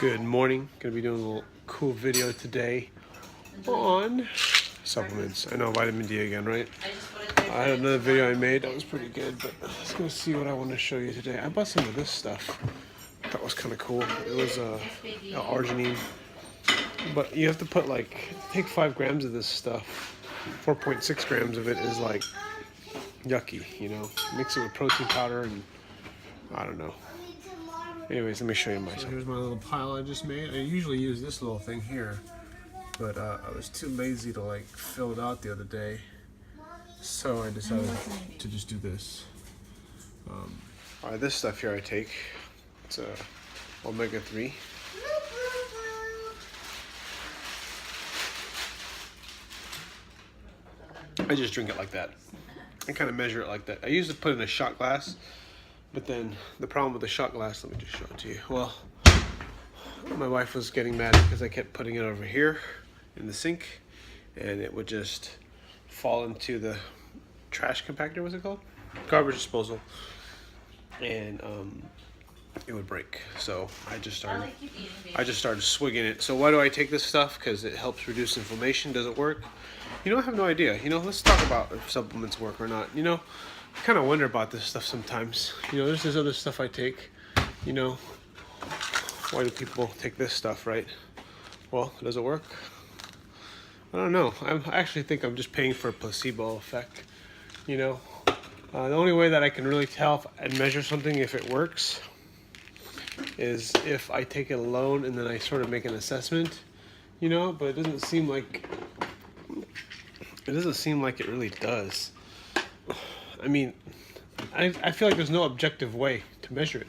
Good morning. Gonna be doing a little cool video today on supplements. I know vitamin D again, right? I had another video I made that was pretty good, but let's go see what I want to show you today. I bought some of this stuff. That was kind of cool. It was L-Arginine, but you have to put take 5 grams of this stuff. 4.6 grams of it is like yucky, you know. Mix it with protein powder and I don't know. Anyways, let me show you my. So here's my little pile I just made. I usually use this little thing here, but I was too lazy to fill it out the other day, so I decided to just do this. Alright, this stuff here I take. It's omega-3. I just drink it like that. I kind of measure it like that. I used to put it in a shot glass. But then the problem with the shot glass, let me just show it to you. Well, my wife was getting mad because I kept putting it over here in the sink and it would just fall into the trash compactor, what's it called? Garbage disposal. And it would break. So I just started swigging it. So why do I take this stuff? Because it helps reduce inflammation. Does it work? You know, I have no idea. You know, let's talk about if supplements work or not. You know, I kind of wonder about this stuff sometimes. You know, there's this other stuff I take. You know, why do people take this stuff, right? Well, does it work? I don't know. I actually think I'm just paying for a placebo effect. You know, the only way that I can really tell and measure something if it works is if I take it alone and then I sort of make an assessment. You know, but it doesn't seem like it really does. I mean, I feel like there's no objective way to measure it.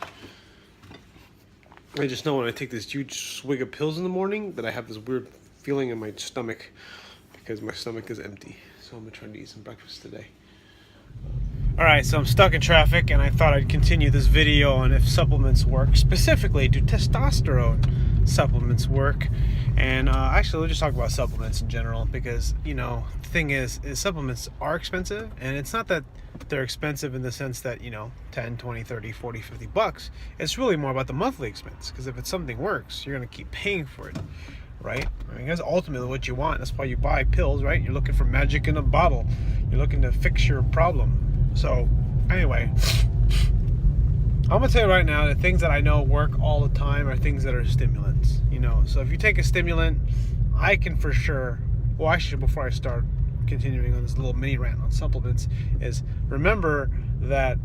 I just know when I take this huge swig of pills in the morning that I have this weird feeling in my stomach because my stomach is empty. So I'm gonna try to eat some breakfast today. Alright, so I'm stuck in traffic and I thought I'd continue this video on if supplements work. Specifically, do testosterone supplements work? And actually, we'll just talk about supplements in general because, you know, the thing is supplements are expensive, and it's not that they're expensive in the sense that, you know, 10, 20, 30, 40, 50 bucks. It's really more about the monthly expense, because if it's something works, you're going to keep paying for it, right? I mean, that's ultimately what you want. That's why you buy pills, right? You're looking for magic in a bottle. You're looking to fix your problem. So, anyway, I'm going to tell you right now, the things that I know work all the time are things that are stimulants, you know. So if you take a stimulant, I can for sure, well, actually, before I start continuing on this little mini rant on supplements, is remember that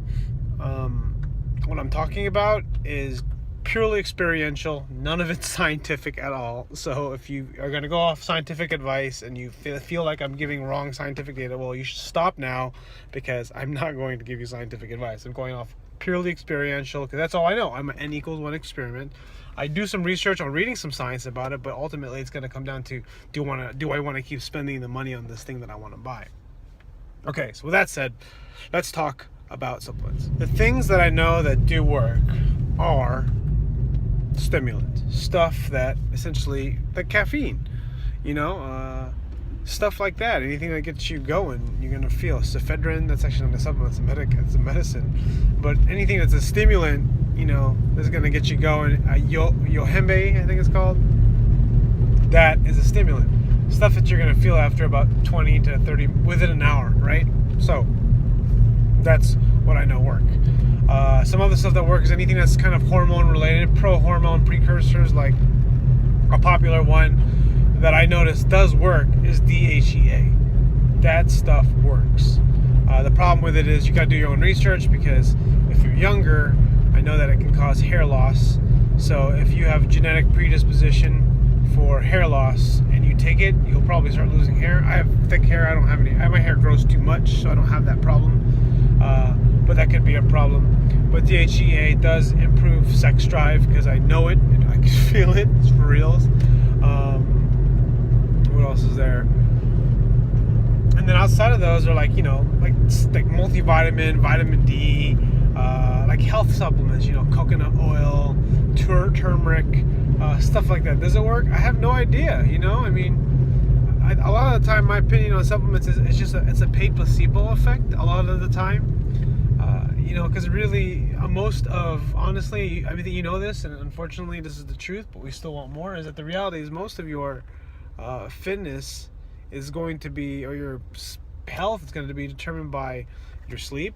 what I'm talking about is purely experiential. None of it's scientific at all. So if you are going to go off scientific advice and you feel like I'm giving wrong scientific data, well, you should stop now, because I'm not going to give you scientific advice. I'm going off purely experiential, because that's all I know. I'm an N=1 experiment. I do some research on reading some science about it, but ultimately it's going to come down to, do I want to keep spending the money on this thing that I want to buy? Okay, so with that said, let's talk about supplements. The things that I know that do work are stimulant stuff, that essentially the caffeine, you know, stuff like that. Anything that gets you going, you're gonna feel. Ephedrine, that's actually not a supplement, it's a medicine. But anything that's a stimulant, you know, that's gonna get you going. Yohimbe, I think it's called. That is a stimulant. Stuff that you're gonna feel after about 20 to 30, within an hour, right? So that's what I know work. Some other stuff that works is anything that's kind of hormone related, pro-hormone precursors, like a popular one that I noticed does work is DHEA. That stuff works. The problem with it is you gotta do your own research, because if you're younger, I know that it can cause hair loss. So if you have genetic predisposition for hair loss and you take it, you'll probably start losing hair. I have thick hair, I don't have any. My hair grows too much, so I don't have that problem. But that could be a problem. But DHEA does improve sex drive, because I know it, I can feel it, it's for reals. What else is there? And then outside of those are like multivitamin, vitamin D, like health supplements, you know, coconut oil, turmeric, stuff like that. Does it work? I have no idea, you know. I mean, a lot of the time, my opinion on supplements is it's a paid placebo effect a lot of the time. you know, because really, most of, honestly, I mean, you know this, and unfortunately this is the truth, but we still want more, is that the reality is most of your fitness is going to be, or your health is going to be determined by your sleep,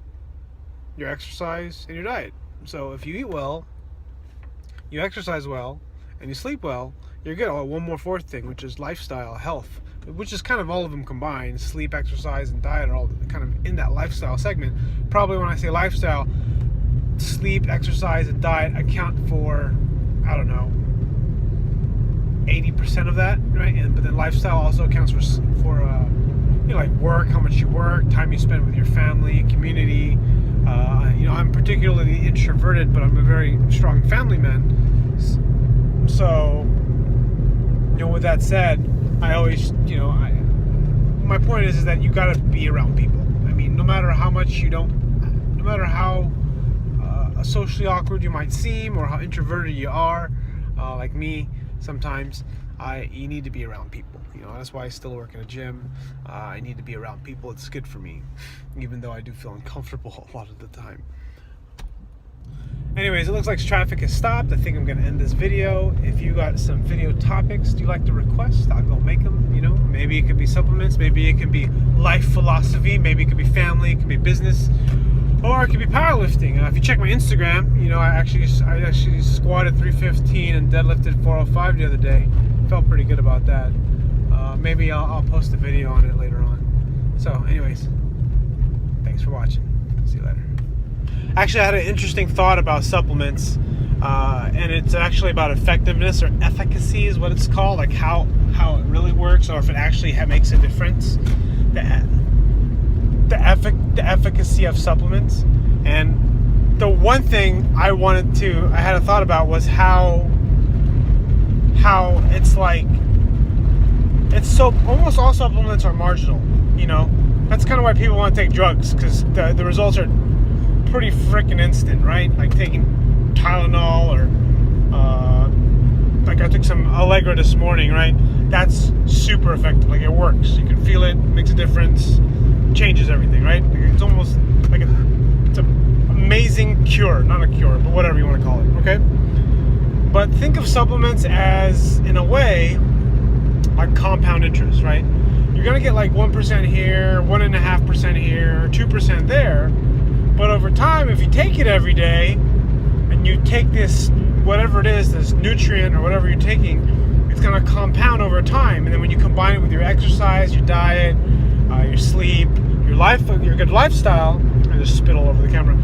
your exercise, and your diet. So if you eat well, you exercise well, and you sleep well, you're good. Oh, one more fourth thing, which is lifestyle, health, which is kind of all of them combined. Sleep, exercise, and diet are all kind of in that lifestyle segment. Probably when I say lifestyle, sleep, exercise, and diet account for, I don't know, 80% of that, right? But then lifestyle also accounts for you know, like work, how much you work, time you spend with your family, community. You know, I'm particularly introverted, but I'm a very strong family man. So, you know, with that said, I always, you know, my point is that you got to be around people. I mean, no matter how much no matter how socially awkward you might seem, or how introverted you are, like me sometimes, you need to be around people. You know, that's why I still work in a gym. I need to be around people. It's good for me, even though I do feel uncomfortable a lot of the time. Anyways, it looks like traffic has stopped. I think I'm going to end this video. If you got some video topics you like to request, I'll go make them. You know, maybe it could be supplements, maybe it could be life philosophy, maybe it could be family, it could be business, or it could be powerlifting. If you check my Instagram, you know, I actually squatted 315 and deadlifted 405 the other day. Felt pretty good about that. Maybe I'll post a video on it later on. So anyways, thanks for watching. See you later. Actually, I had an interesting thought about supplements, and it's actually about effectiveness, or efficacy is what it's called, like how it really works, or if it actually makes a difference. The efficacy of supplements. And the one thing I had a thought about was how it's like, it's so, almost all supplements are marginal, you know. That's kind of why people want to take drugs, because the results are pretty freaking instant, right? Like taking Tylenol, or like I took some Allegra this morning, right? That's super effective. Like, it works. You can feel it, makes a difference, changes everything, right? It's almost like it's an amazing cure. Not a cure, but whatever you want to call it, okay? But think of supplements as, in a way, like compound interest, right? You're going to get like 1% here, 1.5% here, 2% there. But over time, if you take it every day, and you take this, whatever it is, this nutrient or whatever you're taking, it's going to compound over time. And then when you combine it with your exercise, your diet, your sleep, your good lifestyle, I just spit all over the camera.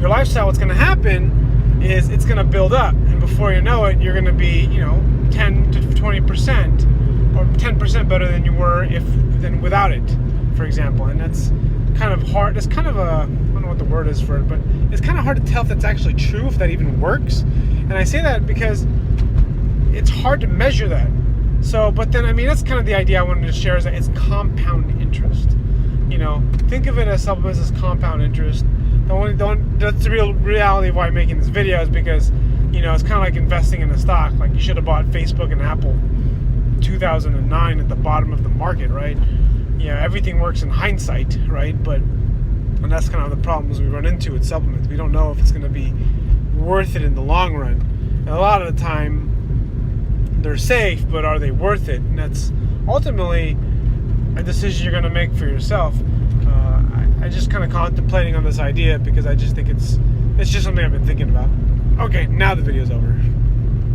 Your lifestyle, what's going to happen is it's going to build up, and before you know it, you're going to be, you know, 10 to 20% or 10% better than you were than without it, for example. And that's kind of hard. It's kind of I don't know what the word is for it, but it's kind of hard to tell if that's actually true, if that even works. And I say that because it's hard to measure that. So, but then, I mean, that's kind of the idea I wanted to share, is that it's compound interest. You know, think of it as supplements as compound interest. That's the real reality of why I'm making this video, is because, you know, it's kind of like investing in a stock. Like, you should have bought Facebook and Apple 2009 at the bottom of the market, right? Yeah, everything works in hindsight, right? And that's kind of the problems we run into with supplements. We don't know if it's going to be worth it in the long run. And a lot of the time, they're safe, but are they worth it? And that's ultimately a decision you're going to make for yourself. I just kind of contemplating on this idea, because I just think it's just something I've been thinking about. Okay, now the video's over.